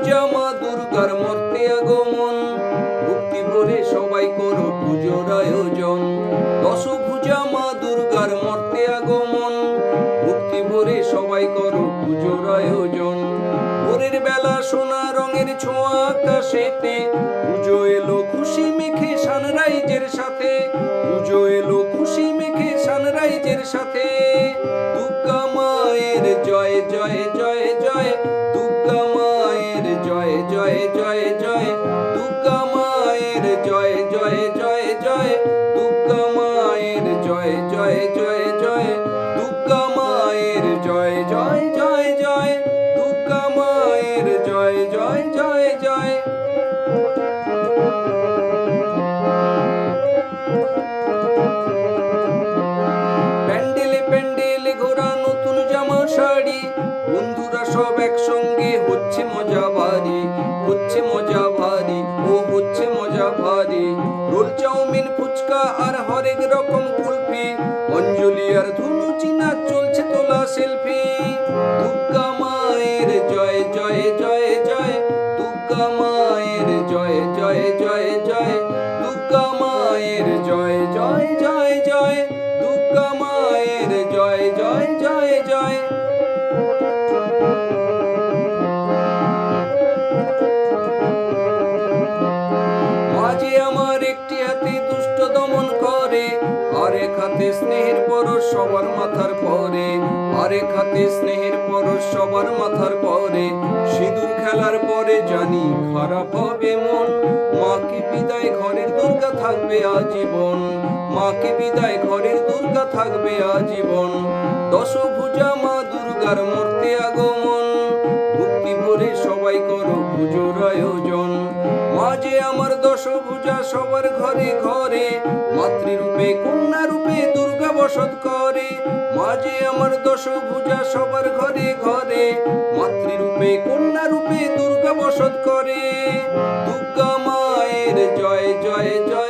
দশভুজা মা দুর্গার মর্তে আগমন, ভক্তি ভরে সবাই করো পুজোর আয়োজন। দশভুজা মা দুর্গার মর্তে আগমন, ভক্তি ভরে সবাই করো পুজোর আয়োজন। ভোরের বেলা সোনা রঙের ছোঁয়া আকাশেতে, পুজো এলো খুশি মেখে সানরাইজের সাথে, পুজো এলো খুশি মেখে সানরাইজের সাথে। দুর্গা মায়ের জয় জয় জয় জয়, দুর্গা মায়ের জয় জয় জয় জয়, দুর্গা মায়ের জয় জয় জয় জয়, দুর্গা মায়ের জয় জয় জয় জয়, দুর্গা মায়ের জয় জয় জয় জয়, দুর্গা মায়ের জয় জয় জয় জয়। প্যান্ডেলে প্যান্ডেলে ঘোরা নতুন জামা শাড়ি, বন্ধুরা সব একসঙ্গে হচ্ছে মজা ভারী, হচ্ছে মজা ভারী, ও হচ্ছে মজা ভারী। রোল চাউমিন ফুচকা আর হরেক রকম কুলফি, অঞ্জলি আর ধুনু চিনা চলছে তোলা সেলফি। দুর্গা মায়ের জয় জয় জয় জয়, দুর্গা মায়ের জয় জয় জয় জয়, দুর্গা মায়ের জয় জয় জয় জয়, দুর্গা মায়ের জয় জয় জয় জয়। মাঝে আমার একটি হাতে দুষ্ট দমন করে, আরেক হাতে স্নেহের পরশ সবার মাথার পরে, আরেক হাতে স্নেহের পরশ সবার মাথার পরে। সিঁদুর খেলার পরে জানি খারাপ হবে মন, মাকে বিদায় ঘরের দুর্গা থাকবে আজীবন, মাকে বিদায় ঘরের দুর্গা থাকবে আজীবন। দশভুজা মা দুর্গার মর্তে আগমন, ভক্তি ভরে সবাই করো পুজোর আয়োজন। মাঝে আমার দশভুজা সবার ঘরে ঘরে, মাতৃরূপে কন্যা রূপে দুর্গা বসত করে। মাঝে আমার দশভুজা সবার ঘরে ঘরে, মাতৃরূপে কন্যা রূপে দুর্গা বসত করে। দুর্গা মায়ের জয় জয় জয়